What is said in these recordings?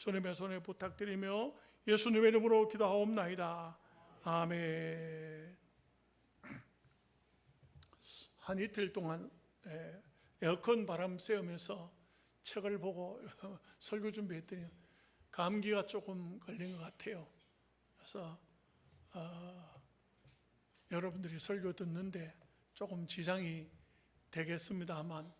주님의 손에 부탁드리며 예수님의 이름으로 기도하옵나이다. 아멘. 한 이틀 동안 에어컨 바람 쐬면서 책을 보고 설교 준비했더니 감기가 조금 걸린 것 같아요. 그래서 여러분들이 설교 듣는데 조금 지장이 되겠습니다만,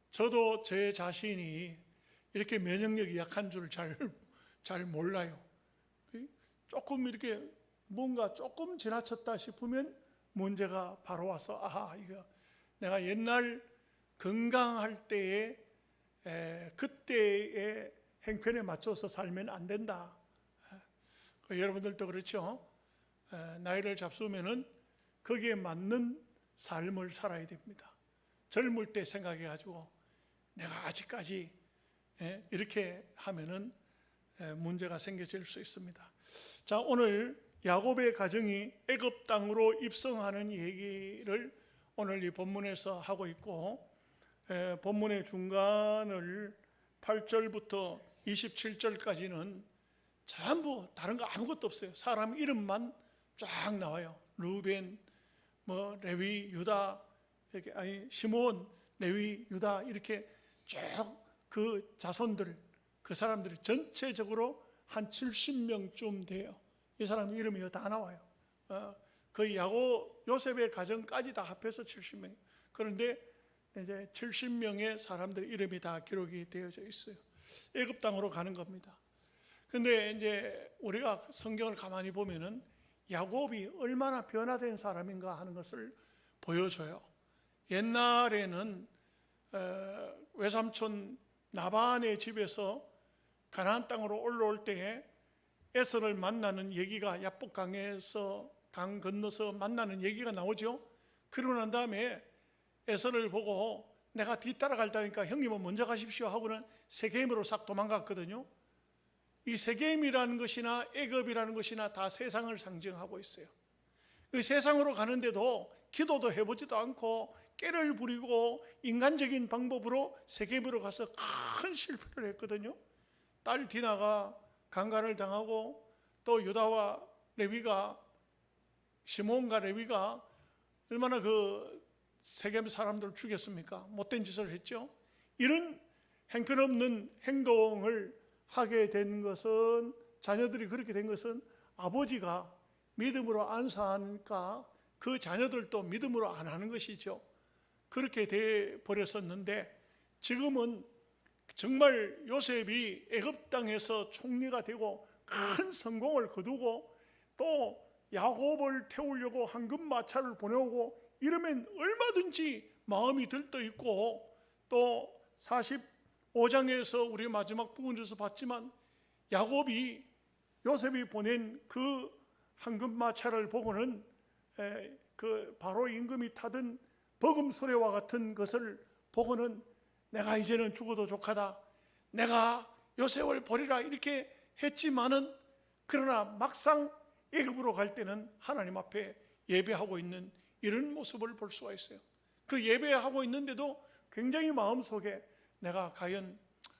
저도 제 자신이 이렇게 면역력이 약한 줄 잘 몰라요. 조금 이렇게 뭔가 조금 지나쳤다 싶으면 문제가 바로 와서 이거 내가 옛날 건강할 때에 그때의 행편에 맞춰서 살면 안 된다. 여러분들도 그렇죠? 나이를 잡수면은 거기에 맞는 삶을 살아야 됩니다. 젊을 때 생각해가지고 내가 아직까지 이렇게 하면은 문제가 생겨질 수 있습니다. 자, 오늘 야곱의 가정이 애굽 땅으로 입성하는 얘기를 오늘 이 본문에서 하고 있고, 본문의 중간을 8절부터 27절까지는 전부 다른 거 아무것도 없어요. 사람 이름만 쫙 나와요. 루벤, 레위, 유다, 이렇게 시몬, 레위, 유다 이렇게 쭉 그 자손들, 그 사람들이 전체적으로 한 70명쯤 돼요. 이 사람 이름이 다 나와요. 거의 요셉의 가정까지 다 합해서 70명. 그런데 이제 70명의 사람들 이름이 다 기록이 되어져 있어요. 애굽 땅으로 가는 겁니다. 근데 이제 우리가 성경을 가만히 보면은 야곱이 얼마나 변화된 사람인가 하는 것을 보여줘요. 옛날에는 외삼촌 나반의 집에서 가나안 땅으로 올라올 때에 에서를 만나는 얘기가 야복강에서 강 건너서 만나는 얘기가 나오죠. 그러고 난 다음에 에서를 보고 내가 뒤따라갈다니까 형님은 먼저 가십시오 하고는 세겜으로 싹 도망갔거든요. 이 세겜이라는 것이나 애굽이라는 것이나 다 세상을 상징하고 있어요. 그 세상으로 가는데도 기도도 해보지도 않고 깨를 부리고 인간적인 방법으로 세겜으로 가서 큰 실패를 했거든요. 딸 디나가 강간을 당하고 또 유다와 레위가, 시몬과 레위가 얼마나 그 세겜 사람들을 죽였습니까? 못된 짓을 했죠. 이런 행편없는 행동을 하게 된 것은, 자녀들이 그렇게 된 것은 아버지가 믿음으로 안 사니까 그 자녀들도 믿음으로 안 하는 것이죠. 그렇게 돼 버렸었는데, 지금은 정말 요셉이 애굽 땅에서 총리가 되고 큰 성공을 거두고 또 야곱을 태우려고 황금 마차를 보내오고 이러면 얼마든지 마음이 들떠 있고, 또 45장에서 우리 마지막 부분에서 봤지만 요셉이 보낸 그 황금 마차를 보고는 그 바로 임금이 타던 버금 수레와 같은 것을 보고는 내가 이제는 죽어도 족하다, 내가 요셉을 버리라 이렇게 했지만은, 그러나 막상 애굽으로 갈 때는 하나님 앞에 예배하고 있는 이런 모습을 볼 수가 있어요. 그 예배하고 있는데도 굉장히 마음속에 내가 과연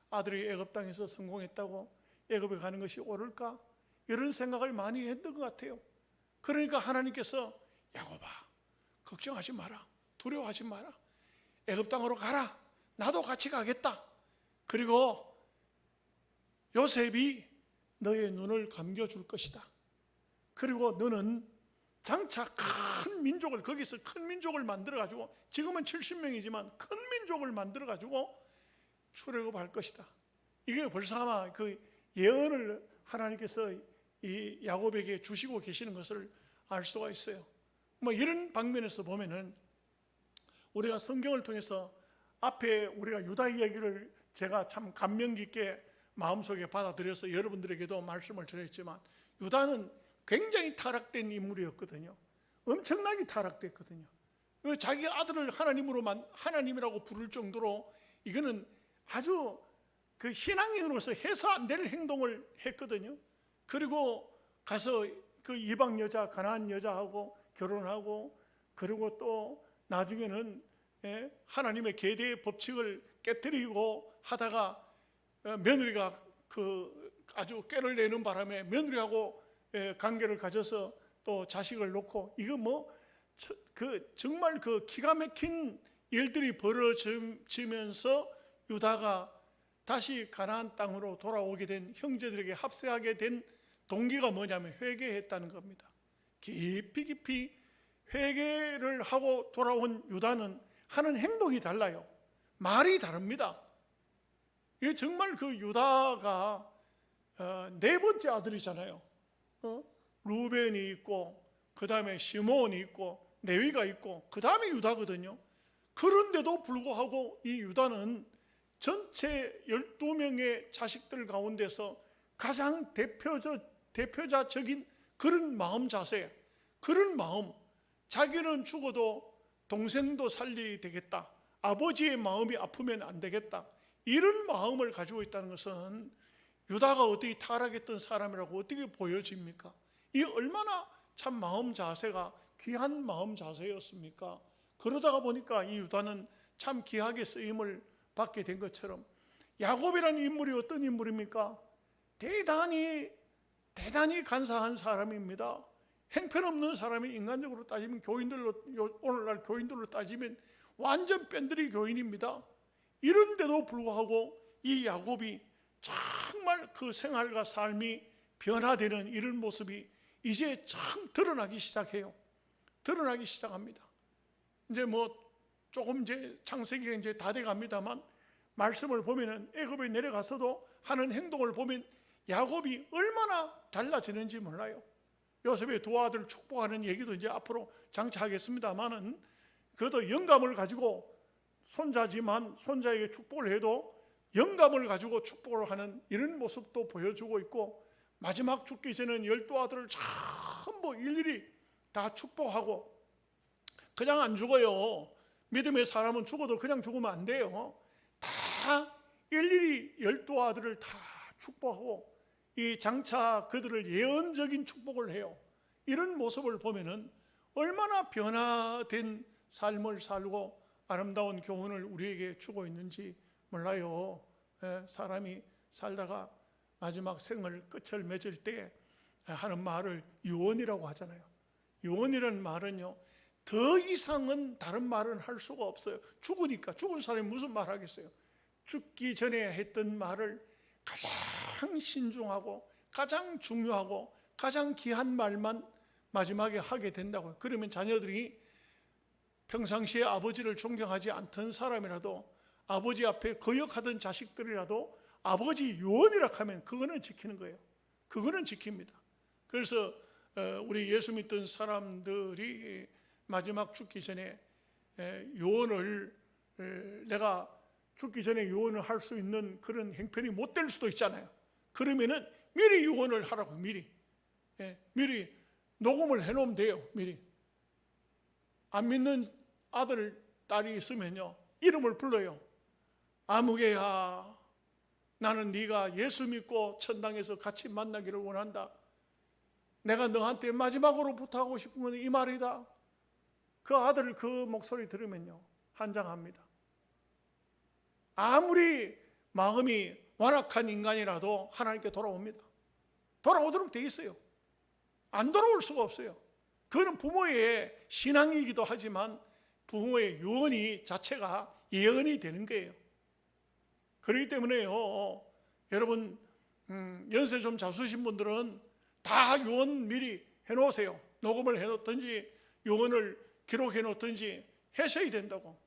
아들이 애굽 땅에서 성공했다고 애굽에 가는 것이 옳을까? 이런 생각을 많이 했던 것 같아요. 그러니까 하나님께서 야곱아, 걱정하지 마라, 두려워하지 마라, 애굽 땅으로 가라, 나도 같이 가겠다. 그리고 요셉이 너의 눈을 감겨줄 것이다. 그리고 너는 장차 큰 민족을, 거기서 큰 민족을 만들어가지고, 지금은 70명이지만 큰 민족을 만들어가지고 출애굽할 것이다. 이게 벌써 아마 그 예언을 하나님께서 이 야곱에게 주시고 계시는 것을 알 수가 있어요. 이런 방면에서 보면은 우리가 성경을 통해서 앞에 우리가 유다 이야기를 제가 참 감명 깊게 마음속에 받아들여서 여러분들에게도 말씀을 드렸지만, 유다는 굉장히 타락된 인물이었거든요. 엄청나게 타락됐거든요. 자기 아들을 하나님이라고 부를 정도로 이거는 아주 그 신앙인으로서 해서 안 될 행동을 했거든요. 그리고 가서 그 이방 여자, 가나안 여자하고 결혼하고, 그리고 또 나중에는 하나님의 계대의 법칙을 깨뜨리고 하다가 며느리가 아주 꾀를 내는 바람에 며느리하고 관계를 가져서 또 자식을 놓고, 이거 정말 기가 막힌 일들이 벌어지면서 유다가 다시 가나안 땅으로 돌아오게 된, 형제들에게 합세하게 된 동기가 뭐냐면 회개했다는 겁니다. 깊이 회개를 하고 돌아온 유다는 하는 행동이 달라요. 말이 다릅니다. 이게 정말 유다가 네 번째 아들이잖아요. 루벤이 있고, 그 다음에 시몬이 있고, 레위가 있고, 그 다음에 유다거든요. 그런데도 불구하고 이 유다는 전체 12명의 자식들 가운데서 가장 대표자적인 그런 마음 자세, 그런 마음, 자기는 죽어도 동생도 살려야 되겠다, 아버지의 마음이 아프면 안 되겠다, 이런 마음을 가지고 있다는 것은 유다가 어떻게 타락했던 사람이라고 어떻게 보여집니까? 이 얼마나 참 마음 자세가 귀한 마음 자세였습니까? 그러다가 보니까 이 유다는 참 귀하게 쓰임을 받게 된 것처럼, 야곱이라는 인물이 어떤 인물입니까? 대단히 간사한 사람입니다. 행편없는 사람이, 인간적으로 따지면 오늘날 교인들로 따지면 완전 뺀들이 교인입니다. 이런데도 불구하고 이 야곱이 정말 그 생활과 삶이 변화되는 이런 모습이 이제 참 드러나기 시작해요. 드러나기 시작합니다. 이제 조금 창세기가 이제 다 돼 갑니다만, 말씀을 보면은 애굽에 내려가서도 하는 행동을 보면 야곱이 얼마나 달라지는지 몰라요. 요셉의 두 아들 축복하는 얘기도 이제 앞으로 장차 하겠습니다만은, 그것도 영감을 가지고, 손자지만 손자에게 축복을 해도 영감을 가지고 축복을 하는 이런 모습도 보여주고 있고, 마지막 죽기 전에는 12아들을 전부 일일이 다 축복하고, 그냥 안 죽어요. 믿음의 사람은 죽어도 그냥 죽으면 안 돼요. 다 일일이 12아들을 다 축복하고, 이 장차 그들을 예언적인 축복을 해요. 이런 모습을 보면은 얼마나 변화된 삶을 살고 아름다운 교훈을 우리에게 주고 있는지 몰라요. 사람이 살다가 마지막 생을 끝을 맺을 때 하는 말을 유언이라고 하잖아요. 유언이라는 말은요, 더 이상은 다른 말은 할 수가 없어요. 죽으니까, 죽은 사람이 무슨 말 하겠어요? 죽기 전에 했던 말을 가장 신중하고 가장 중요하고 가장 귀한 말만 마지막에 하게 된다고요. 그러면 자녀들이 평상시에 아버지를 존경하지 않던 사람이라도, 아버지 앞에 거역하던 자식들이라도 아버지 유언이라 하면 그거는 지키는 거예요. 그거는 지킵니다. 그래서 우리 예수 믿던 사람들이 마지막 죽기 전에 유언을, 내가 죽기 전에 유언을 할 수 있는 그런 형편이 못 될 수도 있잖아요. 그러면은 미리 유언을 하라고, 미리 녹음을 해놓으면 돼요. 미리. 안 믿는 아들, 딸이 있으면요, 이름을 불러요. 아무개야, 나는 네가 예수 믿고 천당에서 같이 만나기를 원한다. 내가 너한테 마지막으로 부탁하고 싶은 건 이 말이다. 그 아들 그 목소리 들으면요, 환장합니다. 아무리 마음이 완악한 인간이라도 하나님께 돌아옵니다. 돌아오도록 돼 있어요. 안 돌아올 수가 없어요. 그거는 부모의 신앙이기도 하지만 부모의 유언이 자체가 예언이 되는 거예요. 그렇기 때문에요, 여러분 연세 좀 잡수신 분들은 다 유언 미리 해놓으세요. 녹음을 해놓든지 유언을 기록해 놓든지 하셔야 된다고.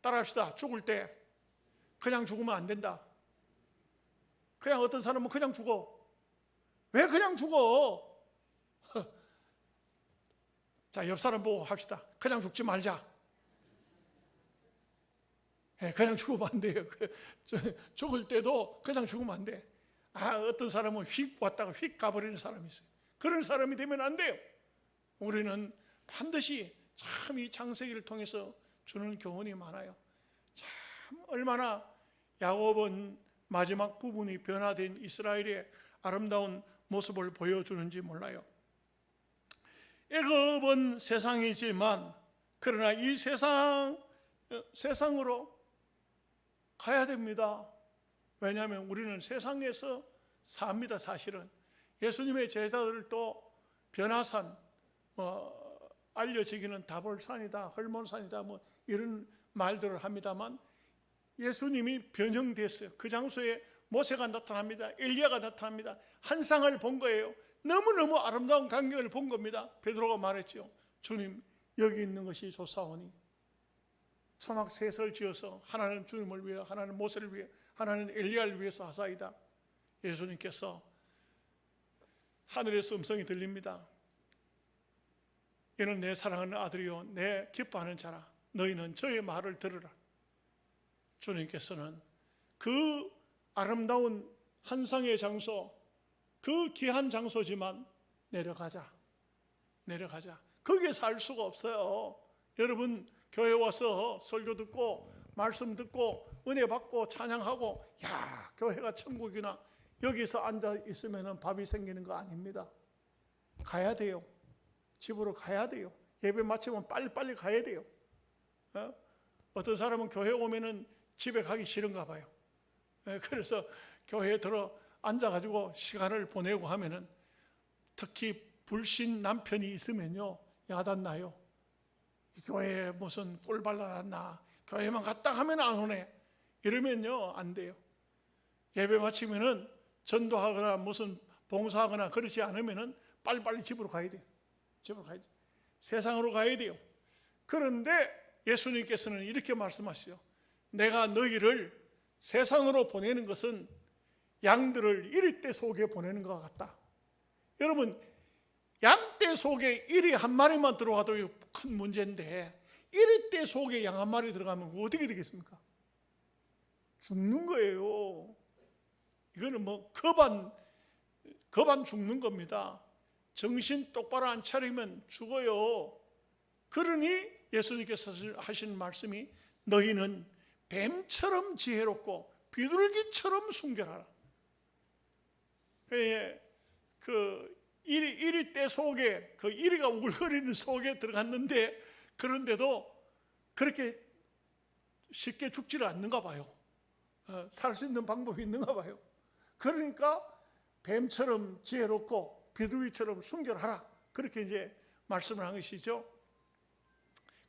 따라합시다. 죽을 때 그냥 죽으면 안 된다. 그냥 어떤 사람은 그냥 죽어. 왜 그냥 죽어? 자, 옆 사람 보고 합시다. 그냥 죽지 말자. 그냥 죽으면 안 돼요. 죽을 때도 그냥 죽으면 안 돼. 어떤 사람은 휙 왔다가 휙 가버리는 사람이 있어요. 그런 사람이 되면 안 돼요. 우리는 반드시 참 이 창세기를 통해서 주는 교훈이 많아요. 참 얼마나 야곱은 마지막 부분이 변화된 이스라엘의 아름다운 모습을 보여주는지 몰라요. 애굽은 세상이지만, 그러나 이 세상으로 가야 됩니다. 왜냐하면 우리는 세상에서 삽니다. 사실은 예수님의 제자들도 변화산, 알려지기는 다볼산이다, 헐몬산이다, 이런 말들을 합니다만, 예수님이 변형됐어요. 그 장소에 모세가 나타납니다. 엘리야가 나타납니다. 환상을 본 거예요. 너무너무 아름다운 광경을 본 겁니다. 베드로가 말했죠. 주님, 여기 있는 것이 좋사오니. 초막 셋을 지어서 하나는 주님을 위해, 하나는 모세를 위해, 하나는 엘리야를 위해서 하사이다. 예수님께서 하늘에서 음성이 들립니다. 이는 내 사랑하는 아들이요 내 기뻐하는 자라. 너희는 저의 말을 들으라. 주님께서는 그 아름다운 환상의 장소, 그 귀한 장소지만 내려가자. 거기에 살 수가 없어요. 여러분 교회 와서 설교 듣고 말씀 듣고 은혜 받고 찬양하고, 야, 교회가 천국이나, 여기서 앉아 있으면 밥이 생기는 거 아닙니다. 가야 돼요. 집으로 가야 돼요. 예배 마치면 빨리빨리 가야 돼요. 어떤 사람은 교회 오면은 집에 가기 싫은가 봐요. 그래서 교회에 들어 앉아가지고 시간을 보내고 하면은, 특히 불신 남편이 있으면요, 야단나요. 이 교회에 무슨 꿀 발라놨나, 교회만 갔다 하면 안 오네, 이러면요 안 돼요. 예배 마치면은 전도하거나 무슨 봉사하거나 그러지 않으면은 빨리빨리 집으로 가야 돼요. 세상으로 가야 돼요. 그런데 예수님께서는 이렇게 말씀하시죠. 내가 너희를 세상으로 보내는 것은 양들을 이리떼 속에 보내는 것 같다. 여러분, 양떼 속에 이리 한 마리만 들어가도 큰 문제인데, 이리떼 속에 양 한 마리 들어가면 어떻게 되겠습니까? 죽는 거예요. 이거는 겁안 죽는 겁니다. 정신 똑바로 안 차리면 죽어요. 그러니 예수님께서 하신 말씀이, 너희는 뱀처럼 지혜롭고 비둘기처럼 순결하라. 그 이리떼 속에, 그 이리가 우글거리는 속에 들어갔는데, 그런데도 그렇게 쉽게 죽지를 않는가 봐요. 살 수 있는 방법이 있는가 봐요. 그러니까 뱀처럼 지혜롭고 비둘기처럼 순결하라, 그렇게 이제 말씀을 한 것이죠.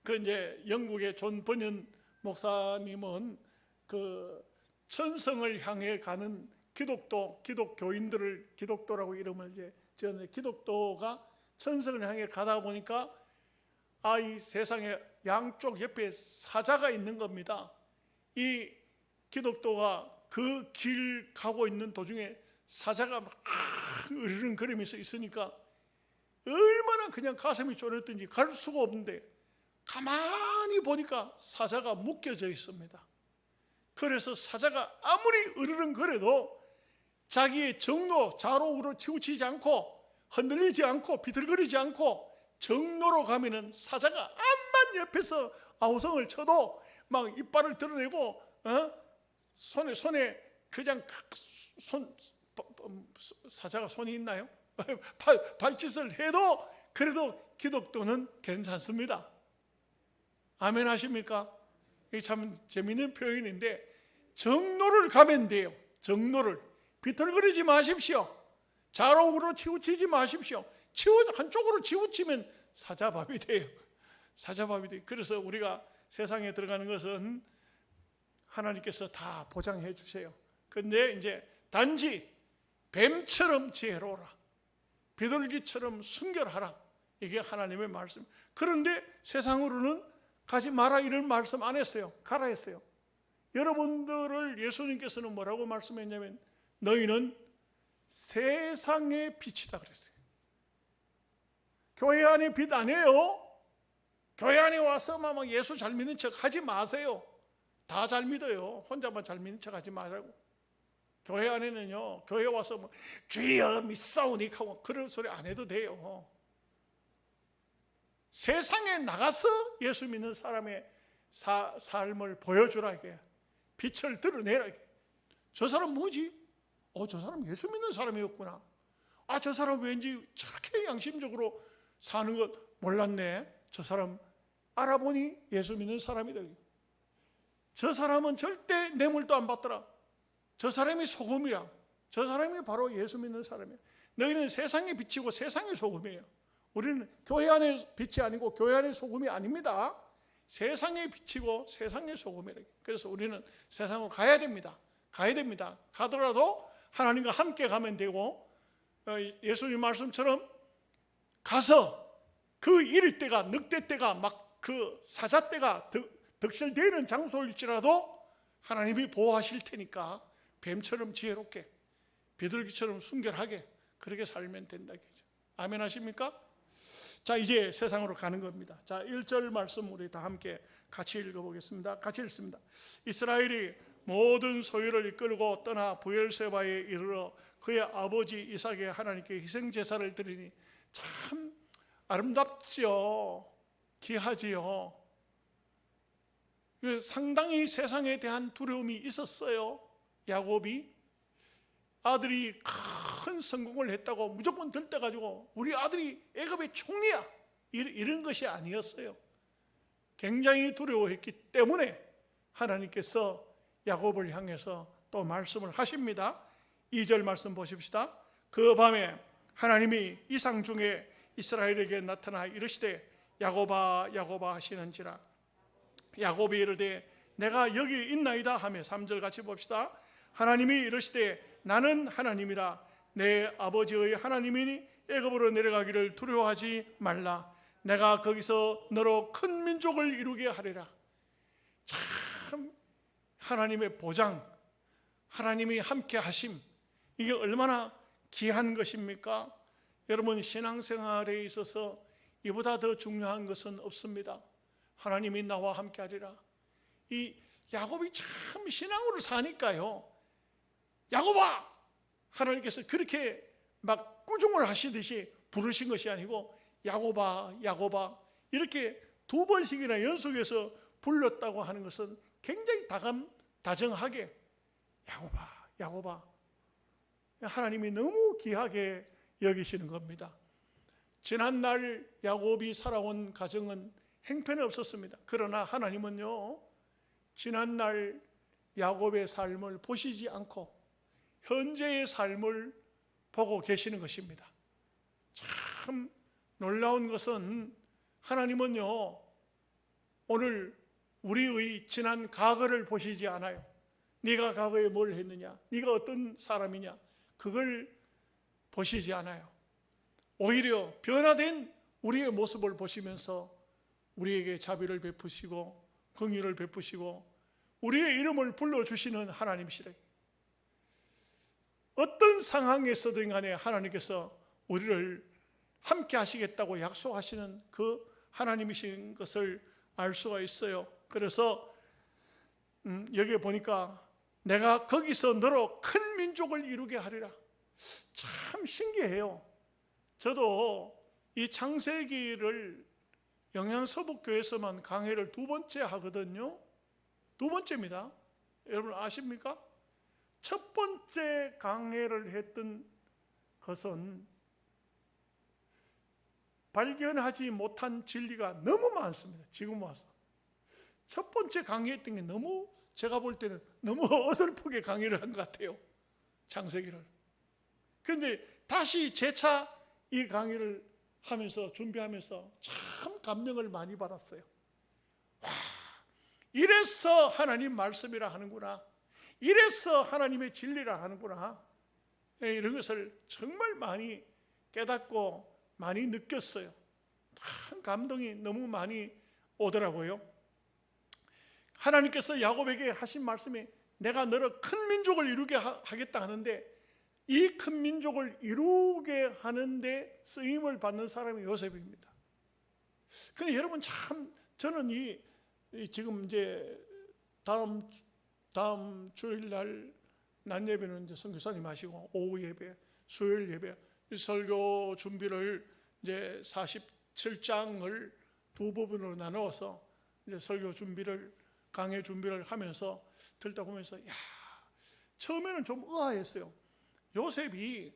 그 이제 영국의 존 버년 목사님은 그 천성을 향해 가는 기독교인들을, 기독도라고 이름을 이제 지었는데, 기독도가 천성을 향해 가다 보니까 이 세상에 양쪽 옆에 사자가 있는 겁니다. 이 기독도가 그 길 가고 있는 도중에 사자가 막 으르렁거리면서 있으니까 얼마나 그냥 가슴이 쫄았든지 갈 수가 없는데, 가만히 보니까 사자가 묶여져 있습니다. 그래서 사자가 아무리 으르렁거려도 자기의 정로, 좌로우로 치우치지 않고, 흔들리지 않고, 비틀거리지 않고 정로로 가면은, 사자가 암만 옆에서 아우성을 쳐도 막 이빨을 드러내고, 손에 그냥 사자가 손이 있나요? 발짓을 해도 그래도 기독도는 괜찮습니다. 아멘 하십니까? 이게 참 재미있는 표현인데, 정로를 가면 돼요. 정로를 비틀거리지 마십시오. 좌우로 치우치지 마십시오. 한쪽으로 치우치면 사자밥이 돼요. 그래서 우리가 세상에 들어가는 것은 하나님께서 다 보장해 주세요. 근데 이제 단지 뱀처럼 지혜로워라, 비둘기처럼 순결하라, 이게 하나님의 말씀. 그런데 세상으로는 가지 마라, 이런 말씀 안 했어요. 가라 했어요. 여러분들을 예수님께서는 뭐라고 말씀했냐면, 너희는 세상의 빛이다 그랬어요. 교회 안에 빛 아니에요. 교회 안에 와서 막 예수 잘 믿는 척 하지 마세요. 다 잘 믿어요. 혼자만 잘 믿는 척 하지 말라고. 교회 안에는요, 교회 와서 주여 믿사오니 하고 그런 소리 안 해도 돼요. 세상에 나가서 예수 믿는 사람의 삶을 보여주라, 이게. 빛을 드러내라, 이게. 저 사람 뭐지? 저 사람 예수 믿는 사람이었구나. 저 사람 왠지 저렇게 양심적으로 사는 것 몰랐네. 저 사람 알아보니 예수 믿는 사람이다. 저 사람은 절대 뇌물도 안 받더라. 저 사람이 소금이라. 저 사람이 바로 예수 믿는 사람이에요. 너희는 세상의 빛이고 세상의 소금이에요. 우리는 교회 안의 빛이 아니고 교회 안의 소금이 아닙니다. 세상의 빛이고 세상의 소금이라. 그래서 우리는 세상으로 가야 됩니다. 가더라도 하나님과 함께 가면 되고, 예수님 말씀처럼 가서 그 이를 때가, 늑대 때가, 막 그 사자 때가 득실되는 장소일지라도 하나님이 보호하실 테니까 뱀처럼 지혜롭게, 비둘기처럼 순결하게 그렇게 살면 된다. 아멘 하십니까? 자, 이제 세상으로 가는 겁니다. 자, 1절 말씀 우리 다 함께 같이 읽어보겠습니다. 같이 읽습니다. 이스라엘이 모든 소유를 이끌고 떠나 브엘세바에 이르러 그의 아버지 이삭의 하나님께 희생제사를 드리니 참 아름답지요. 귀하지요. 상당히 세상에 대한 두려움이 있었어요. 야곱이 아들이 큰 성공을 했다고 무조건 들떠가지고 우리 아들이 애굽의 총리야 이런 것이 아니었어요. 굉장히 두려워했기 때문에 하나님께서 야곱을 향해서 또 말씀을 하십니다. 2절 말씀 보십시다. 그 밤에 하나님이 이상 중에 이스라엘에게 나타나 이르시되 야곱아 야곱아 하시는지라. 야곱이 이르되 내가 여기 있나이다 하며 3절 같이 봅시다. 하나님이 이르시되 나는 하나님이라. 내 아버지의 하나님이니 애굽으로 내려가기를 두려워하지 말라. 내가 거기서 너로 큰 민족을 이루게 하리라. 참 하나님의 보장, 하나님이 함께 하심, 이게 얼마나 귀한 것입니까? 여러분, 신앙생활에 있어서 이보다 더 중요한 것은 없습니다. 하나님이 나와 함께 하리라. 이 야곱이 참 신앙으로 사니까요, 야곱아! 하나님께서 그렇게 막 꾸중을 하시듯이 부르신 것이 아니고 야곱아 야곱아 이렇게 2번씩이나 연속해서 불렀다고 하는 것은 굉장히 다정하게 야곱아 야곱아, 하나님이 너무 귀하게 여기시는 겁니다. 지난날 야곱이 살아온 가정은 행편이 없었습니다. 그러나 하나님은요, 지난날 야곱의 삶을 보시지 않고 현재의 삶을 보고 계시는 것입니다. 참 놀라운 것은 하나님은요, 오늘 우리의 지난 과거를 보시지 않아요. 네가 과거에 뭘 했느냐, 네가 어떤 사람이냐, 그걸 보시지 않아요. 오히려 변화된 우리의 모습을 보시면서 우리에게 자비를 베푸시고 긍휼을 베푸시고 우리의 이름을 불러주시는 하나님이시래. 어떤 상황에서든 간에 하나님께서 우리를 함께 하시겠다고 약속하시는 그 하나님이신 것을 알 수가 있어요. 그래서 여기에 보니까 내가 거기서 너로 큰 민족을 이루게 하리라. 참 신기해요. 저도 이 창세기를 영양서북교에서만 강해를 2번째 하거든요. 2번째입니다. 여러분 아십니까? 첫 번째 강해를 했던 것은 발견하지 못한 진리가 너무 많습니다. 지금 와서 첫 번째 강의했던 게 너무, 제가 볼 때는 너무 어설프게 강의를 한 것 같아요. 창세기를. 그런데 다시 재차 이 강의를 하면서 준비하면서 참 감명을 많이 받았어요. 와, 이래서 하나님 말씀이라 하는구나, 이래서 하나님의 진리라 하는구나, 이런 것을 정말 많이 깨닫고 많이 느꼈어요. 참 감동이 너무 많이 오더라고요. 하나님께서 야곱에게 하신 말씀이 내가 너를 큰 민족을 이루게 하겠다 하는데, 이 큰 민족을 이루게 하는데 쓰임을 받는 사람이 요셉입니다. 근데 여러분, 참 저는 이 지금 이제 다음 주일날 낮 예배는 이제 선교사님 하시고 오후 예배, 수요일 예배, 설교 준비를 이제 47장을 2부분으로 나누어서 이제 설교 준비를, 강의 준비를 하면서 들다 보면서 처음에는 좀 의아했어요. 요셉이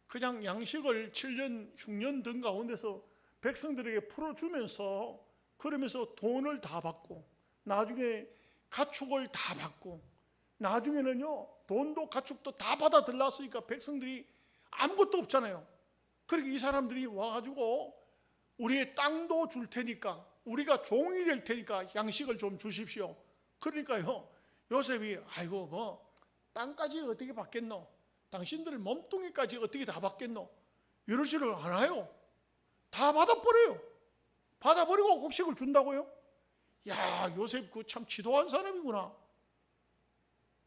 그냥 양식을 7년, 6년 등 가운데서 백성들에게 풀어주면서, 그러면서 돈을 다 받고 나중에 가축을 다 받고 나중에는요 돈도 가축도 다 받아 들랐으니까 백성들이 아무것도 없잖아요. 그러니까 이 사람들이 와가지고 우리의 땅도 줄 테니까, 우리가 종이 될 테니까 양식을 좀 주십시오. 그러니까요, 요셉이 아이고 뭐 땅까지 어떻게 받겠노? 당신들 몸뚱이까지 어떻게 다 받겠노? 이러지를 않아요. 다 받아버려요. 받아버리고 곡식을 준다고요? 야, 요셉 그 참 지도한 사람이구나.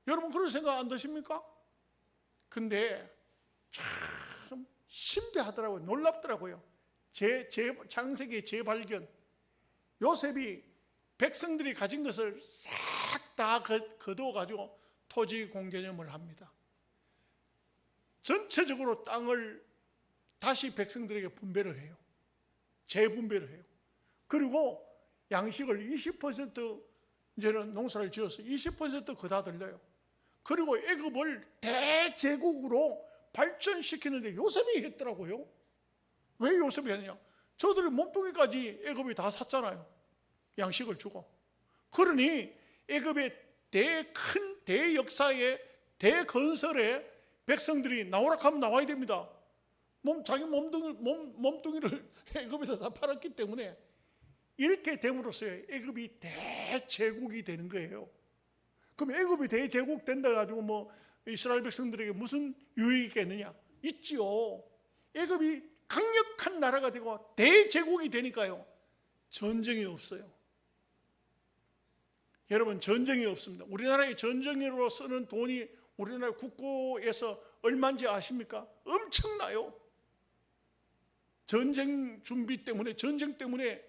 여러분 그런 생각 안 드십니까? 근데 참 신비하더라고요. 놀랍더라고요. 창세기의 재발견. 요셉이 백성들이 가진 것을 싹 다 거두어가지고 토지 공개념을 합니다. 전체적으로 땅을 다시 백성들에게 분배를 해요. 재분배를 해요. 그리고 양식을 20% 이제는 농사를 지어서 20% 거다 들려요. 그리고 애굽을 대제국으로 발전시키는데 요셉이 했더라고요. 왜 요셉이 했냐? 저들의 몸뚱이까지 애굽이 다 샀잖아요. 양식을 주고. 그러니 애굽의 큰 대역사의 대건설에 백성들이 나오라 하면 나와야 됩니다. 자기 몸뚱이를 애굽에다 다 팔았기 때문에 이렇게 됨으로써 애굽이 대제국이 되는 거예요. 그럼 애굽이 대제국 된다 가지고 뭐 이스라엘 백성들에게 무슨 유익이 있겠느냐? 있지요. 애굽이 강력한 나라가 되고 대제국이 되니까요, 전쟁이 없어요. 여러분, 전쟁이 없습니다. 우리나라의 전쟁으로 쓰는 돈이 우리나라 국고에서 얼마인지 아십니까? 엄청나요. 전쟁 준비 때문에, 전쟁 때문에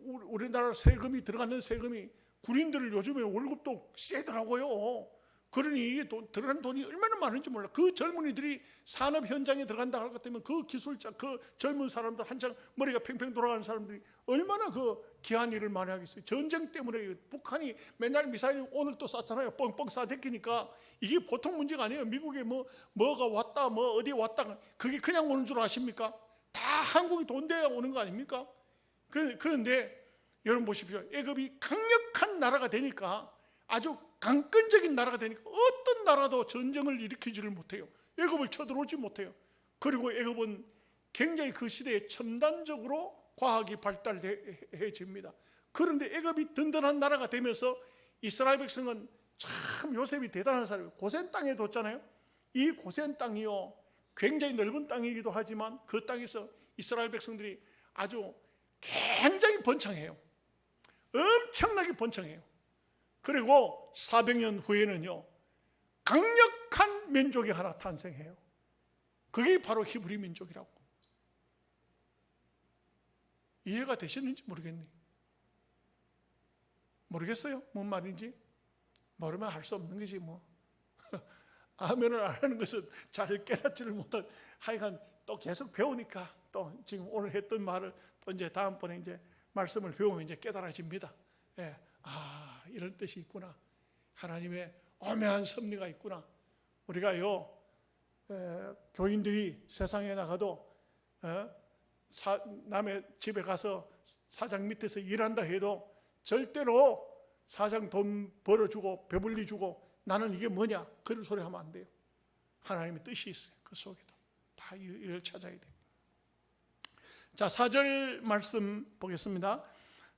우리나라 세금이 들어가는 세금이, 군인들을 요즘에 월급도 세더라고요. 그러니 들어가는 돈이 얼마나 많은지 몰라. 그 젊은이들이 산업 현장에 들어간다 할 것 같으면 그 기술자, 그 젊은 사람들, 한창 머리가 팽팽 돌아가는 사람들이 얼마나 그 귀한 일을 많이 하겠어요. 전쟁 때문에 북한이 맨날 미사일 오늘 또 쐈잖아요. 뻥뻥 쏴제끼니까 이게 보통 문제가 아니에요. 미국에 뭐가 왔다, 뭐 어디 왔다, 그게 그냥 오는 줄 아십니까? 다 한국이 돈 대야 오는 거 아닙니까? 그런데 여러분 보십시오. 애굽이 강력한 나라가 되니까, 아주 강권적인 나라가 되니까 어떤 나라도 전쟁을 일으키지를 못해요. 애굽을 쳐들어오지 못해요. 그리고 애굽은 굉장히 그 시대에 첨단적으로 과학이 발달해집니다. 그런데 애굽이 든든한 나라가 되면서 이스라엘 백성은 참 요셉이 대단한 사람이에요. 고센 땅에 뒀잖아요. 이 고센 땅이요, 굉장히 넓은 땅이기도 하지만 그 땅에서 이스라엘 백성들이 아주 굉장히 번창해요. 엄청나게 번창해요. 그리고 400년 후에는요, 강력한 민족이 하나 탄생해요. 그게 바로 히브리 민족이라고. 이해가 되시는지 모르겠어요. 뭔 말인지. 모르면 할 수 없는 거지 뭐. 아멘을 안 하는 것은 잘 깨닫지를 못한, 하여간 또 계속 배우니까 또 지금 오늘 했던 말을 또 이제 다음번에 이제 말씀을 배우면 이제 깨달아집니다. 예. 아, 이런 뜻이 있구나. 하나님의 오묘한 섭리가 있구나. 우리가요, 교인들이 세상에 나가도 남의 집에 가서 사장 밑에서 일한다 해도 절대로 사장 돈 벌어주고 배불리 주고 나는 이게 뭐냐, 그런 소리 하면 안 돼요. 하나님의 뜻이 있어요. 그 속에도 다 이걸 찾아야 돼요. 자, 4절 말씀 보겠습니다.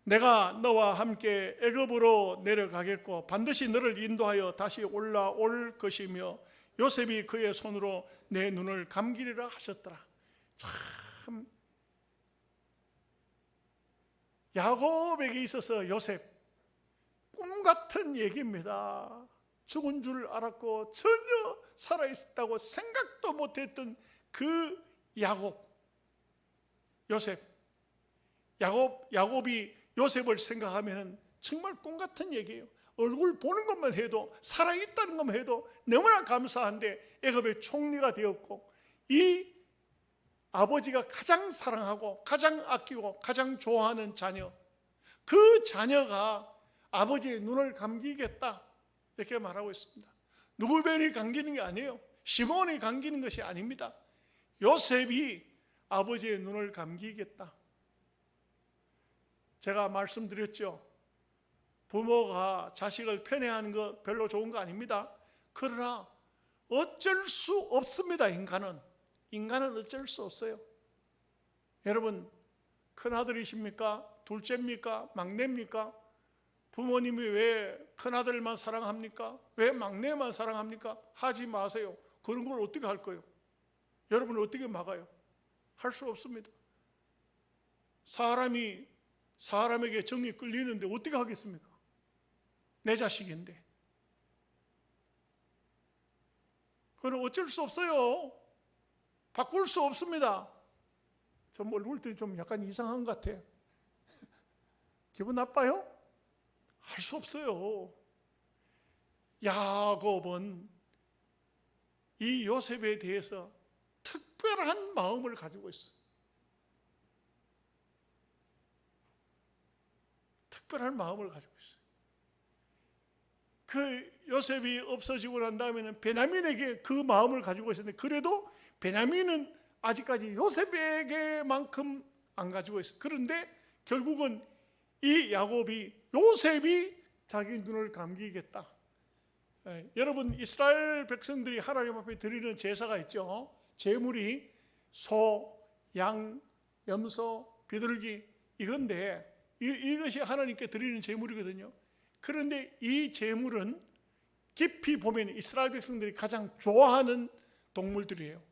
내가 너와 함께 애굽으로 내려가겠고 반드시 너를 인도하여 다시 올라올 것이며 요셉이 그의 손으로 내 눈을 감기리라 하셨더라. 참, 야곱에게 있어서 요셉 꿈같은 얘기입니다. 죽은 줄 알았고 전혀 살아있었다고 생각도 못했던 그 요셉, 야곱이 요셉을 생각하면 정말 꿈같은 얘기예요. 얼굴 보는 것만 해도, 살아있다는 것만 해도 너무나 감사한데, 애굽의 총리가 되었고 이 아버지가 가장 사랑하고 가장 아끼고 가장 좋아하는 자녀, 그 자녀가 아버지의 눈을 감기겠다 이렇게 말하고 있습니다. 누구변이 감기는 게 아니에요. 시몬이 감기는 것이 아닙니다. 요셉이 아버지의 눈을 감기겠다. 제가 말씀드렸죠. 부모가 자식을 편애하는 거 별로 좋은 거 아닙니다. 그러나 어쩔 수 없습니다. 인간은 어쩔 수 없어요. 여러분, 큰아들이십니까? 둘째입니까? 막내입니까? 부모님이 왜 큰아들만 사랑합니까? 왜 막내만 사랑합니까? 하지 마세요. 그런 걸 어떻게 할 거예요? 여러분은 어떻게 막아요? 할 수 없습니다. 사람이 사람에게 정이 끌리는데 어떻게 하겠습니까? 내 자식인데. 그건 어쩔 수 없어요. 바꿀 수 없습니다. 좀 얼굴들이 좀 약간 이상한 것 같아. 기분 나빠요? 할 수 없어요. 야곱은 이 요셉에 대해서 특별한 마음을 가지고 있어요. 특별한 마음을 가지고 있어요. 그 요셉이 없어지고 난 다음에는 베냐민에게 그 마음을 가지고 있었는데, 그래도 베냐민은 아직까지 요셉에게만큼 안 가지고 있어요. 그런데 결국은 이 야곱이, 요셉이 자기 눈을 감기겠다. 여러분, 이스라엘 백성들이 하나님 앞에 드리는 제사가 있죠. 제물이 소, 양, 염소, 비둘기 이건데, 이것이 하나님께 드리는 제물이거든요. 그런데 이 제물은 깊이 보면 이스라엘 백성들이 가장 좋아하는 동물들이에요.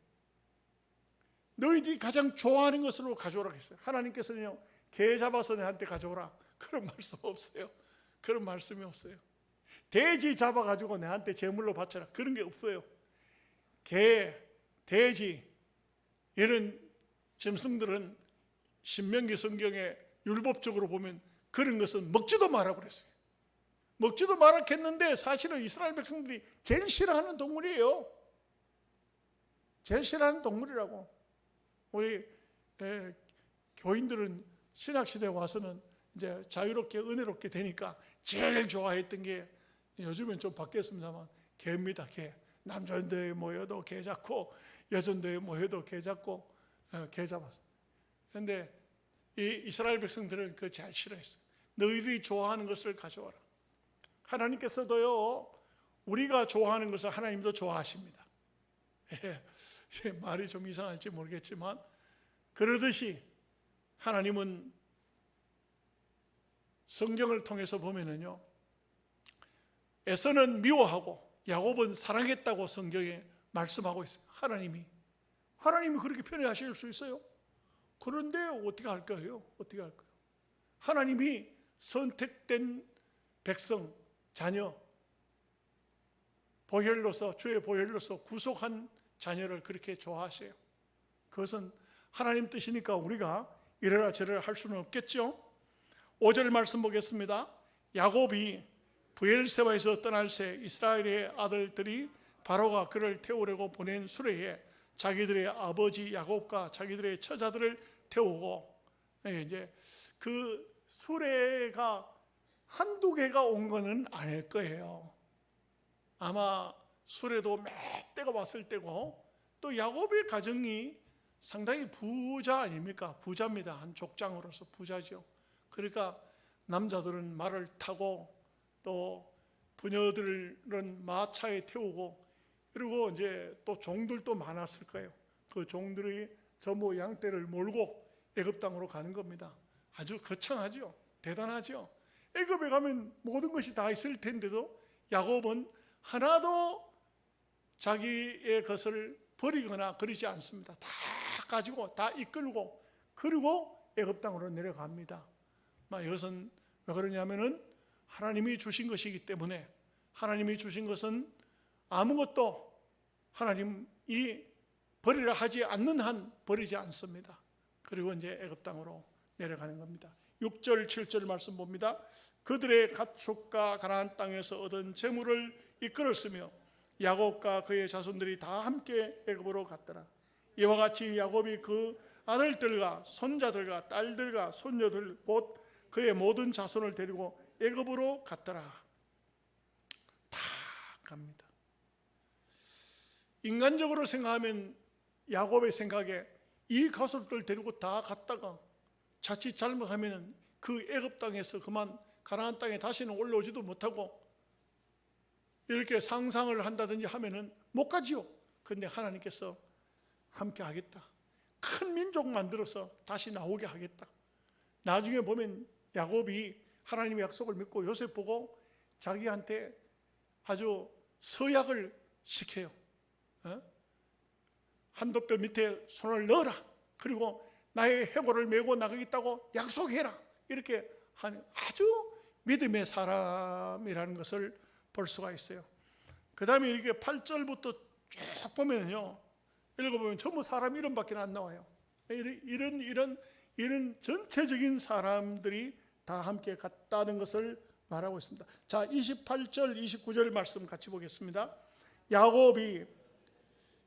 너희들이 가장 좋아하는 것으로 가져오라고 했어요. 하나님께서는요, 개 잡아서 내한테 가져오라, 그런 말씀 없어요. 그런 말씀이 없어요. 돼지 잡아가지고 내한테 제물로 바쳐라, 그런 게 없어요. 개, 돼지 이런 짐승들은 신명기 성경에 율법적으로 보면 그런 것은 먹지도 말라고 그랬어요. 먹지도 말았겠는데 사실은 이스라엘 백성들이 제일 싫어하는 동물이에요. 제일 싫어하는 동물이라고. 우리 교인들은 신학시대에 와서는 이제 자유롭게 은혜롭게 되니까 제일 좋아했던 게, 요즘엔 좀 바뀌었습니다만, 개입니다. 개. 남자인데 모여도 개 잡고, 여자인데 모여도 개 잡고, 개 잡았어요. 그런데 이 이스라엘 백성들은 그거 잘 싫어했어요. 너희들이 좋아하는 것을 가져와라. 하나님께서도요, 우리가 좋아하는 것을 하나님도 좋아하십니다. 말이 좀 이상할지 모르겠지만, 그러듯이 하나님은 성경을 통해서 보면은요, 에서는 미워하고 야곱은 사랑했다고 성경에 말씀하고 있어요. 하나님이 그렇게 표현하실 수 있어요. 그런데 어떻게 할 거예요? 어떻게 할 거예요? 하나님이 선택된 백성, 자녀, 보혈로서, 주의 보혈로서 구속한 자녀를 그렇게 좋아하세요. 그것은 하나님 뜻이니까 우리가 이래라 저래라 할 수는 없겠죠. 5절 말씀 보겠습니다. 야곱이 브엘세바에서 떠날 새 이스라엘의 아들들이 바로가 그를 태우려고 보낸 수레에 자기들의 아버지 야곱과 자기들의 처자들을 태우고, 이제 그 수레가 한두 개가 온 거는 아닐 거예요. 아마 수레도 몇 대가 왔을 때고, 또 야곱의 가정이 상당히 부자 아닙니까? 부자입니다. 한 족장으로서 부자죠. 그러니까 남자들은 말을 타고, 또 부녀들은 마차에 태우고, 그리고 이제 또 종들도 많았을 거예요. 그 종들이 전부 양떼를 몰고 애굽 땅으로 가는 겁니다. 아주 거창하죠. 대단하죠. 애굽에 가면 모든 것이 다 있을 텐데도 야곱은 하나도 자기의 것을 버리거나 그러지 않습니다. 다 가지고 다 이끌고, 그리고 애굽 땅으로 내려갑니다. 이것은 왜 그러냐면은 하나님이 주신 것이기 때문에, 하나님이 주신 것은 아무것도 하나님이 버리라 하지 않는 한 버리지 않습니다. 그리고 이제 애굽 땅으로 내려가는 겁니다. 6절 7절 말씀 봅니다. 그들의 가축과 가나안 땅에서 얻은 재물을 이끌었으며 야곱과 그의 자손들이 다 함께 애굽으로 갔더라. 이와 같이 야곱이 그 아들들과 손자들과 딸들과 손녀들 곧 그의 모든 자손을 데리고 애굽으로 갔더라. 다 갑니다. 인간적으로 생각하면 야곱의 생각에 이 가족들 데리고 다 갔다가 자칫 잘못하면 그 애굽 땅에서 그만 가나안 땅에 다시는 올라오지도 못하고 이렇게 상상을 한다든지 하면은 못 가지요. 그런데 하나님께서 함께 하겠다. 큰 민족 만들어서 다시 나오게 하겠다. 나중에 보면 야곱이 하나님의 약속을 믿고 요셉 보고 자기한테 아주 서약을 시켜요. 한도뼈 밑에 손을 넣어라. 그리고 나의 해골을 메고 나가겠다고 약속해라. 이렇게 하는 아주 믿음의 사람이라는 것을 볼 수가 있어요. 그 다음에 이렇게 8절부터 쭉 보면요, 읽어보면 전부 사람 이름밖에 안 나와요. 이런 전체적인 사람들이 다 함께 갔다는 것을 말하고 있습니다. 자, 28절 29절 말씀 같이 보겠습니다. 야곱이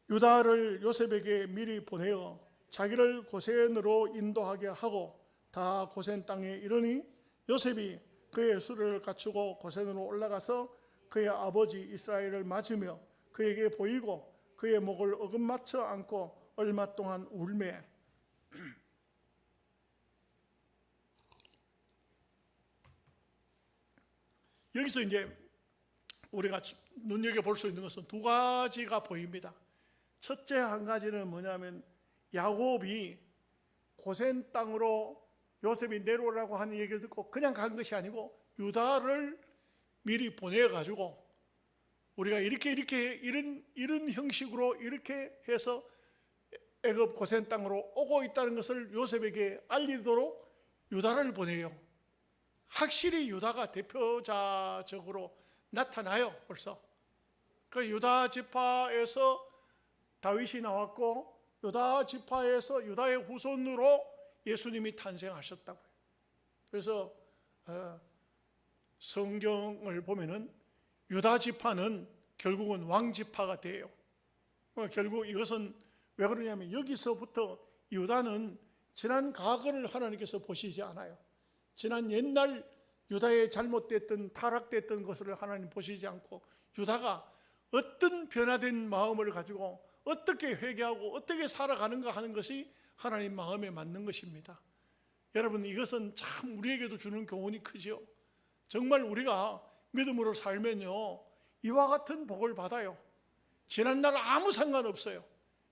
유다를 요셉에게 미리 보내어 자기를 고센으로 인도하게 하고 다 고센 땅에 이르니 요셉이 그의 수레를 갖추고 고센으로 올라가서 그의 아버지 이스라엘을 맞으며 그에게 보이고 그의 목을 어긋맞춰 안고 얼마 동안 울매. 여기서 이제 우리가 눈여겨볼 수 있는 것은 두 가지가 보입니다. 첫째 한 가지는 뭐냐면 야곱이 고센 땅으로 요셉이 내려오라고 하는 얘기를 듣고 그냥 간 것이 아니고 유다를 미리 보내가지고 우리가 이런 형식으로 이렇게 해서 애굽 고센 땅으로 오고 있다는 것을 요셉에게 알리도록 유다를 보내요. 확실히 유다가 대표자적으로 나타나요. 벌써 그 유다 지파에서 다윗이 나왔고 유다 지파에서 유다의 후손으로 예수님이 탄생하셨다고요. 그래서 성경을 보면은 유다 지파는 결국은 왕 지파가 돼요. 결국 이것은 왜 그러냐면 여기서부터 유다는 지난 과거를 하나님께서 보시지 않아요. 지난 옛날 유다의 잘못됐던 타락됐던 것을 하나님 보시지 않고 유다가 어떤 변화된 마음을 가지고 어떻게 회개하고 어떻게 살아가는가 하는 것이 하나님 마음에 맞는 것입니다. 여러분, 이것은 참 우리에게도 주는 교훈이 크죠. 정말 우리가 믿음으로 살면요 이와 같은 복을 받아요. 지난날 아무 상관없어요.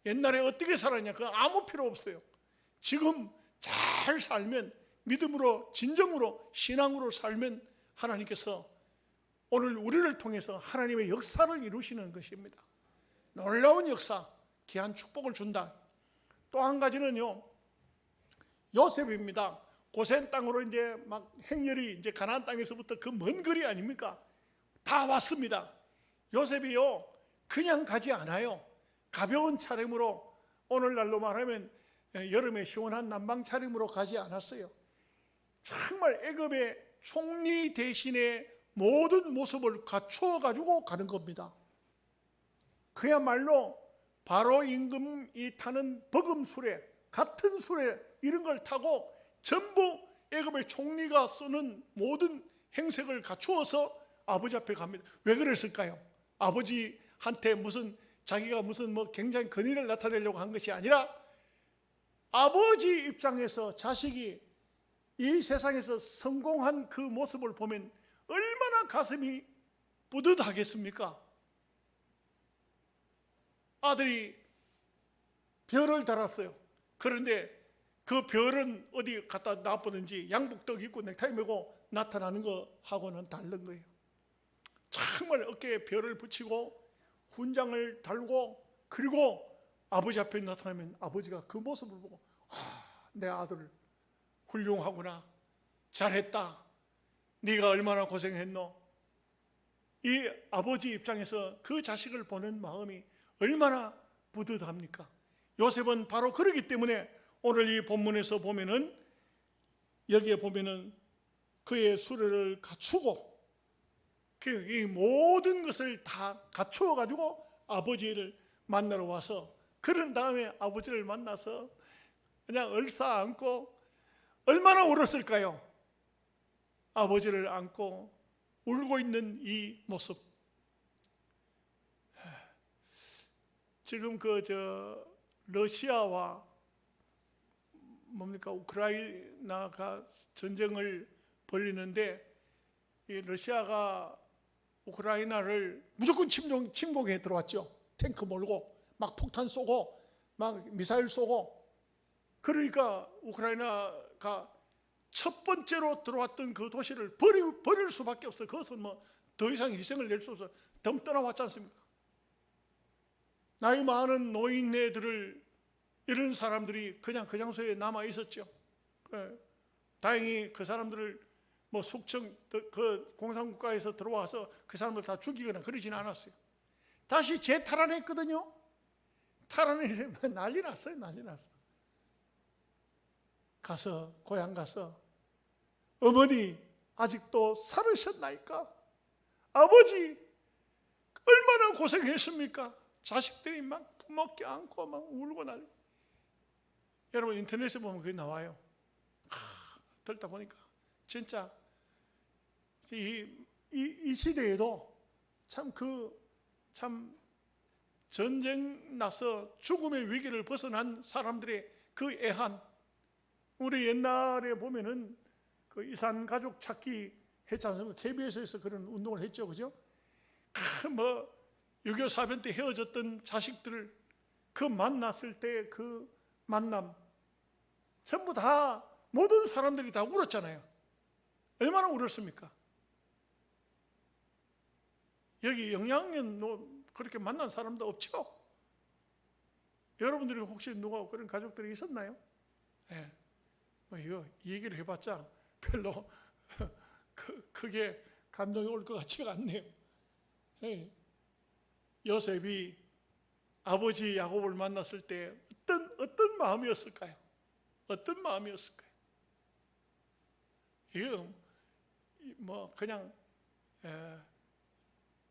옛날에 어떻게 살았냐 그건 아무 필요 없어요. 지금 잘 살면, 믿음으로 진정으로 신앙으로 살면 하나님께서 오늘 우리를 통해서 하나님의 역사를 이루시는 것입니다. 놀라운 역사, 귀한 축복을 준다. 또 한 가지는요, 요셉입니다. 고센 땅으로 이제 막 행렬이 이제 가나안 땅에서부터 그 먼 거리 아닙니까? 다 왔습니다. 요셉이요 그냥 가지 않아요. 가벼운 차림으로, 오늘날로 말하면 여름에 시원한 난방 차림으로 가지 않았어요. 정말 애굽의 총리 대신에 모든 모습을 갖추어 가지고 가는 겁니다. 그야말로 바로 임금이 타는 버금 수레, 같은 수레 이런 걸 타고 전부 애굽의 총리가 쓰는 모든 행색을 갖추어서 아버지 앞에 갑니다. 왜 그랬을까요? 아버지한테 자기가 무슨 굉장히 권위를 나타내려고 한 것이 아니라 아버지 입장에서 자식이 이 세상에서 성공한 그 모습을 보면 얼마나 가슴이 뿌듯하겠습니까? 아들이 별을 달았어요. 그런데 그 별은 어디 갖다 놔보든지 양복떡 입고 넥타이 메고 나타나는 거하고는 다른 거예요. 정말 어깨에 별을 붙이고 훈장을 달고, 그리고 아버지 앞에 나타나면 아버지가 그 모습을 보고 내 아들 훌륭하구나, 잘했다, 네가 얼마나 고생했노. 이 아버지 입장에서 그 자식을 보는 마음이 얼마나 뿌듯합니까? 요셉은 바로 그러기 때문에 오늘 이 본문에서 보면은, 여기에 보면은 그의 수레를 갖추고 이 모든 것을 다 갖추어 가지고 아버지를 만나러 와서, 그런 다음에 아버지를 만나서 그냥 얼싸안고 얼마나 울었을까요? 아버지를 안고 울고 있는 이 모습. 지금 러시아와 우크라이나가 전쟁을 벌이는데, 이 러시아가 우크라이나를 무조건 침공해 들어왔죠. 탱크 몰고 막 폭탄 쏘고 막 미사일 쏘고. 그러니까 우크라이나가 첫 번째로 들어왔던 그 도시를 버릴 수밖에 없어요. 그것은 뭐 더 이상 희생을 낼 수 없어요. 덤 떠나왔지 않습니까? 나이 많은 노인네들을, 이런 사람들이 그냥 그 장소에 남아 있었죠. 다행히 그 사람들을 뭐 숙청 그 공산국가에서 들어와서 그 사람들 다 죽이거나 그러지는 않았어요. 다시 재탈환했거든요. 탈환이 난리 났어요. 난리 났어. 가서 고향 가서 어머니 아직도 살으셨나이까? 아버지 얼마나 고생했습니까? 자식들이 막 부모 껴안고 막 울고 난리. 여러분 인터넷에 보면 그게 나와요. 듣다 보니까 진짜 이 시대에도 참 전쟁 나서 죽음의 위기를 벗어난 사람들의 그 애환. 우리 옛날에 보면은 그 이산 가족 찾기 했지 않습니까? KBS에서 그런 운동을 했죠, 그죠? 뭐 6.25 사변 때 헤어졌던 자식들을 그 만났을 때 그 만남, 전부 다 모든 사람들이 다 울었잖아요. 얼마나 울었습니까? 여기 영양면 그렇게 만난 사람도 없죠? 여러분들이 혹시 누가 그런 가족들이 있었나요? 네. 뭐 이거 이 얘기를 해봤자 별로 크게 감동이 올 것 같지가 않네요. 네. 요셉이 아버지 야곱을 만났을 때 어떤 마음이었을까요? 어떤 마음이었을까요? 이거 뭐 그냥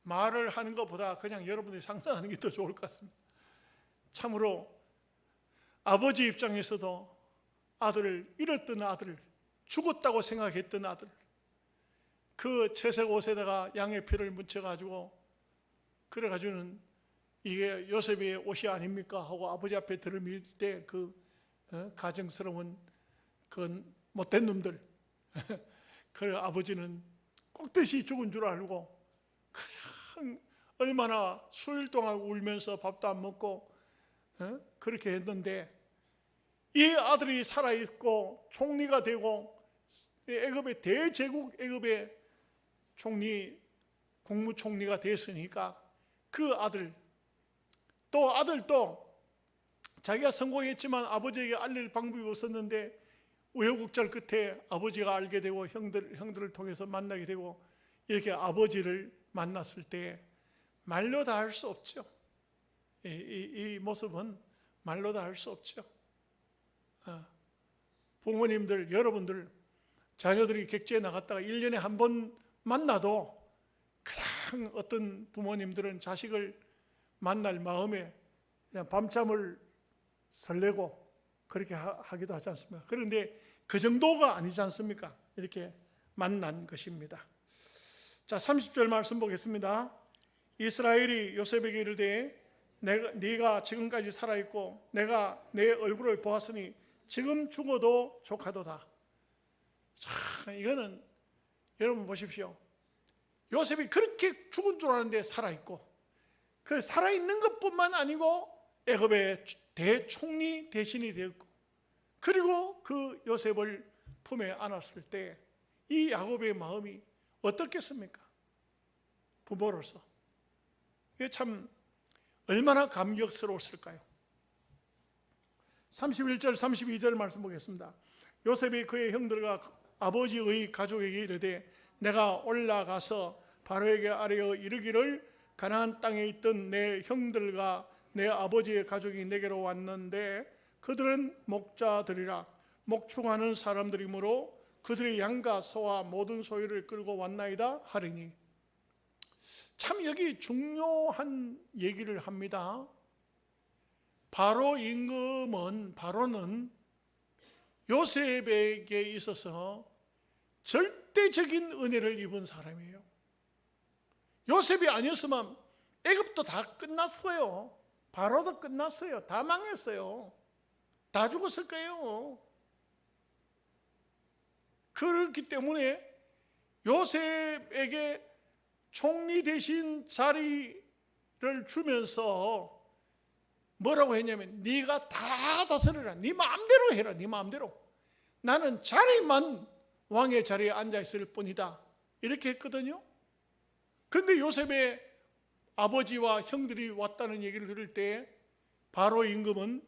말을 하는 것보다 그냥 여러분들이 상상하는 게 더 좋을 것 같습니다. 참으로 아버지 입장에서도 아들을 잃었던 아들, 죽었다고 생각했던 아들, 그 채색 옷에다가 양의 피를 묻혀가지고 그래가지고는 이게 요셉의 옷이 아닙니까 하고 아버지 앞에 들어밀 때 그 가정스러운 그 못된 놈들, 그 아버지는 꼭듯이 죽은 줄 알고 그냥 얼마나 수일 동안 울면서 밥도 안 먹고 그렇게 했는데, 이 아들이 살아있고 총리가 되고 애굽의 대제국 애굽의 국무총리가 됐으니까 그 아들도 자기가 성공했지만 아버지에게 알릴 방법이 없었는데 우여곡절 끝에 아버지가 알게 되고 형들을 통해서 만나게 되고, 이렇게 아버지를 만났을 때 말로 다 할 수 없죠. 이 모습은 말로 다 할 수 없죠. 부모님들, 여러분들 자녀들이 객지에 나갔다가 1년에 한 번 만나도 그냥 어떤 부모님들은 자식을 만날 마음에 그냥 밤잠을 설레고 그렇게 하기도 하지 않습니까? 그런데 그 정도가 아니지 않습니까? 이렇게 만난 것입니다. 자, 30절 말씀 보겠습니다. 이스라엘이 요셉에게 이르되 네가 지금까지 살아있고 내가 내 얼굴을 보았으니 지금 죽어도 조카도다. 자, 이거는 여러분 보십시오. 요셉이 그렇게 죽은 줄 알았는데 살아있고, 그 살아있는 것뿐만 아니고 애굽의 대총리 대신이 되었고, 그리고 그 요셉을 품에 안았을 때 이 야곱의 마음이 어떻겠습니까? 부모로서 이게 참 얼마나 감격스러웠을까요? 31절 32절 말씀 보겠습니다. 요셉이 그의 형들과 아버지의 가족에게 이르되 내가 올라가서 바로에게 아뢰어 이르기를 가나안 땅에 있던 내 형들과 내 아버지의 가족이 내게로 왔는데 그들은 목자들이라 목축하는 사람들이므로 그들의 양과 소와 모든 소유를 끌고 왔나이다 하리니. 참 여기 중요한 얘기를 합니다. 바로는 요셉에게 있어서 절대적인 은혜를 입은 사람이에요. 요셉이 아니었으면 애굽도 다 끝났어요. 바로도 끝났어요. 다 망했어요. 다 죽었을 거예요. 그렇기 때문에 요셉에게 총리 대신 자리를 주면서 뭐라고 했냐면 네가 다 다스려라. 네 마음대로 해라. 네 마음대로. 나는 자리만 왕의 자리에 앉아있을 뿐이다. 이렇게 했거든요. 근데 요셉의 아버지와 형들이 왔다는 얘기를 들을 때 바로 임금은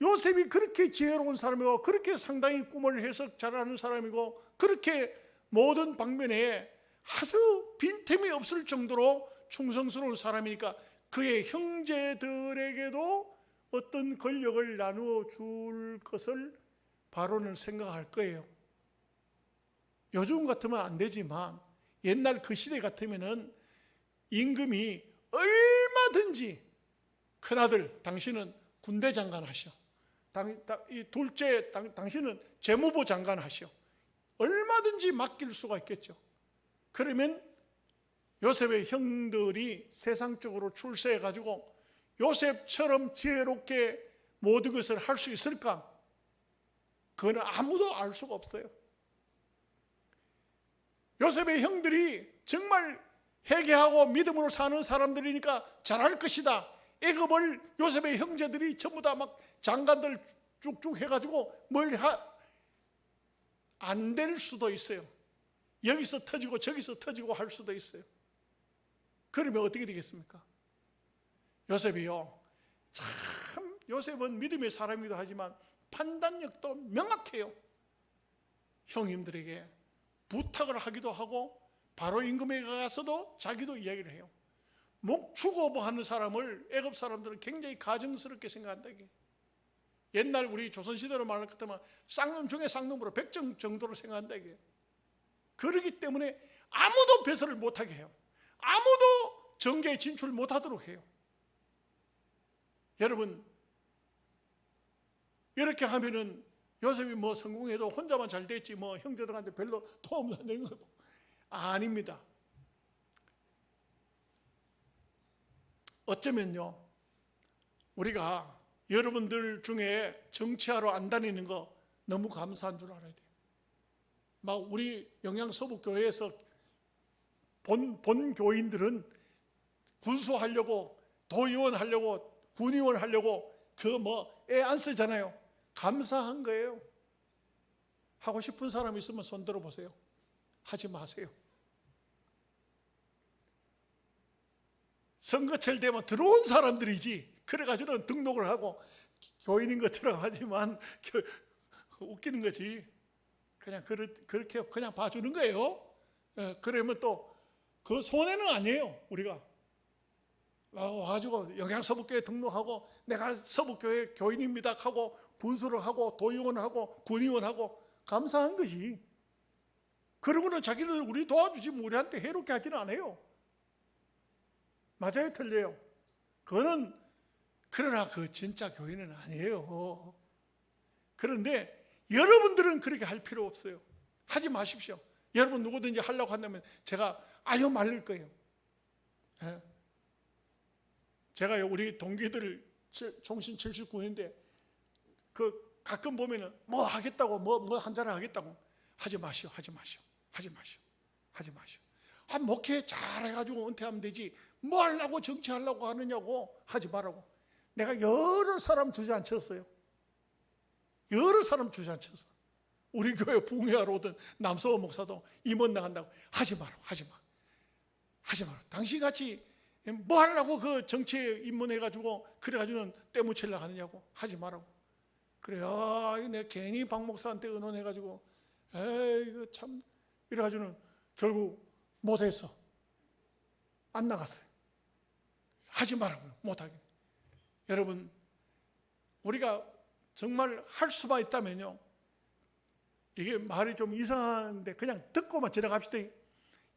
요셉이 그렇게 지혜로운 사람이고 그렇게 상당히 꿈을 해석 잘하는 사람이고 그렇게 모든 방면에 아주 빈틈이 없을 정도로 충성스러운 사람이니까 그의 형제들에게도 어떤 권력을 나누어 줄 것을 바로는 생각할 거예요. 요즘 같으면 안 되지만 옛날 그 시대 같으면은 임금이 얼마든지 큰아들 당신은 군대 장관 하시오. 이 둘째 당신은 재무부 장관 하시오. 얼마든지 맡길 수가 있겠죠. 그러면 요셉의 형들이 세상적으로 출세해 가지고 요셉처럼 지혜롭게 모든 것을 할 수 있을까? 그거는 아무도 알 수가 없어요. 요셉의 형들이 정말 회개하고 믿음으로 사는 사람들이니까 잘할 것이다. 애굽을 요셉의 형제들이 전부 다 막 장관들 쭉쭉 해가지고 뭘 안 될 수도 있어요. 여기서 터지고 저기서 터지고 할 수도 있어요. 그러면 어떻게 되겠습니까? 요셉이요, 참 요셉은 믿음의 사람이기도 하지만 판단력도 명확해요. 형님들에게 부탁을 하기도 하고 바로 임금에게 가서도 자기도 이야기를 해요. 목축업하는 사람을 애굽 사람들은 굉장히 가증스럽게 생각한다. 옛날 우리 조선시대로 말할 것 같으면 쌍놈 중에 쌍놈으로 백정 정도로 생각한다. 그러기 때문에 아무도 배설을 못하게 해요. 아무도 정계에 진출 못하도록 해요. 여러분, 이렇게 하면은 요셉이 뭐 성공해도 혼자만 잘 됐지 뭐 형제들한테 별로 도움 안 되는 것도 아닙니다. 어쩌면요, 우리가 여러분들 중에 정치하러 안 다니는 거 너무 감사한 줄 알아야 돼요. 막 우리 영양서북교회에서 본 교인들은 군수하려고 도의원 하려고 군의원 하려고 그 뭐 애 안 쓰잖아요. 감사한 거예요. 하고 싶은 사람 있으면 손 들어보세요. 하지 마세요. 선거철 되면 들어온 사람들이지 그래가지고는 등록을 하고 교인인 것처럼 하지만 웃기는 거지. 그냥 그렇게 그냥 봐주는 거예요. 그러면 또 그 손해는 아니에요. 우리가 와가지고 영양서북교회 등록하고 내가 서북교회 교인입니다 하고 군수를 하고 도의원을 하고 군의원 하고 감사한 것이. 그러고는 자기들 우리 도와주지 우리한테 해롭게 하지는 않아요. 맞아요, 틀려요? 그거는 그러나 그 진짜 교인은 아니에요. 그런데 여러분들은 그렇게 할 필요 없어요. 하지 마십시오. 여러분 누구든지 하려고 한다면 제가 아유 말릴 거예요. 제가 우리 동기들 총신 79인데 그 가끔 보면은 뭐 하겠다고 뭐 한잔 하겠다고 하지 마시오. 한 목회 잘해가지고 은퇴하면 되지 뭐 하려고 정치하려고 하느냐고 하지 말라고. 내가 여러 사람 주저앉혔어요. 여러 사람 주저앉혀서 우리 교회 부흥회하러 오던 남서원 목사도 임원 나간다고 하지 마라. 당신같이 뭐 하려고 그 정치에 입문해가지고 그래가지고는 때묻히려고 하느냐고 하지 말라고. 그래요. 내가 괜히 박 목사한테 의논해가지고 이거 참 이래가지고는 결국 못해서 안 나갔어요. 하지 말라고 못하게. 여러분, 우리가 정말 할 수만 있다면요, 이게 말이 좀 이상한데 그냥 듣고만 지나갑시다.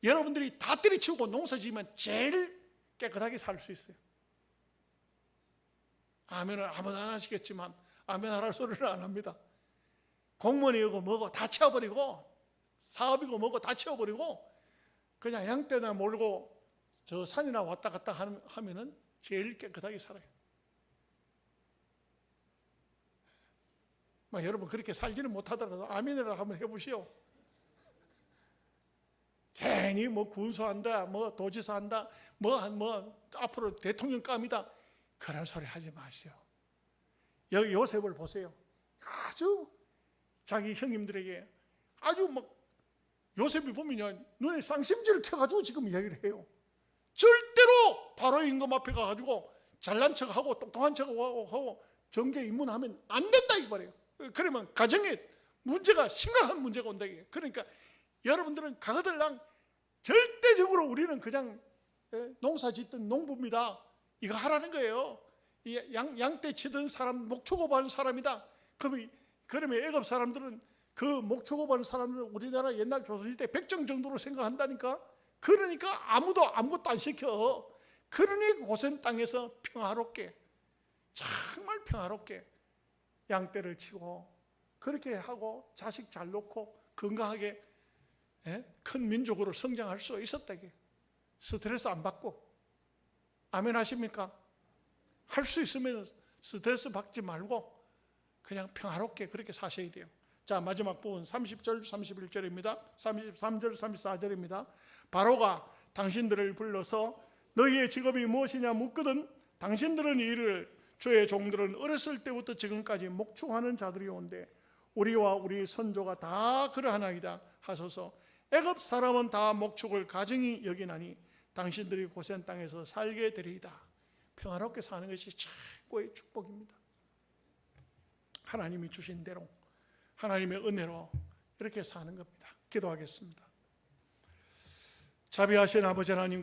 여러분들이 다 때려치우고 농사 지으면 제일 깨끗하게 살 수 있어요. 아멘을 아무나 안 하시겠지만 아멘 하라는 소리를 안 합니다. 공무원이고 뭐고 다 채워버리고 사업이고 뭐고 다 채워버리고 그냥 양떼나 몰고 저 산이나 왔다 갔다 하면은 제일 깨끗하게 살아요. 여러분 그렇게 살지는 못하더라도 아멘이라 한번 해보시오. 괜히 뭐 군수한다, 뭐 도지사 한다, 뭐 앞으로 대통령감이다, 그런 소리 하지 마세요. 여기 요셉을 보세요. 아주 자기 형님들에게 아주 막, 요셉이 보면요, 눈에 쌍심지를 켜가지고 지금 이야기를 해요. 절대로 바로 임금 앞에 가가지고 잘난 척하고 똑똑한 척하고 정계 입문하면 안 된다 이 말이에요. 그러면 가정에 문제가, 심각한 문제가 온다 이게. 그러니까 여러분들은 가거들랑 절대적으로 우리는 그냥 농사 짓던 농부입니다, 이거 하라는 거예요. 양떼 치던 사람, 목축업하는 사람이다. 그러면 애굽 사람들은 그 목축업하는 사람들은 우리나라 옛날 조선시대 백정 정도로 생각한다니까. 그러니까 아무것도 안 시켜. 그러니 고센 땅에서 평화롭게, 정말 평화롭게 양떼를 치고 그렇게 하고 자식 잘 놓고 건강하게 큰 민족으로 성장할 수 있었다 이게. 스트레스 안 받고. 아멘 하십니까? 할 수 있으면 스트레스 받지 말고 그냥 평화롭게 그렇게 사셔야 돼요. 자, 마지막 부분 30절 31절입니다 33절 34절입니다 바로가 당신들을 불러서 너희의 직업이 무엇이냐 묻거든 당신들은 이를 주의 종들은 어렸을 때부터 지금까지 목축하는 자들이 온데 우리와 우리 선조가 다 그러하나이다 하소서. 애굽 사람은 다 목축을 가증히 여기나니 당신들이 고센 땅에서 살게 되리이다. 평화롭게 사는 것이 최고의 축복입니다. 하나님이 주신 대로, 하나님의 은혜로 이렇게 사는 겁니다. 기도하겠습니다. 자비하신 아버지 하나님,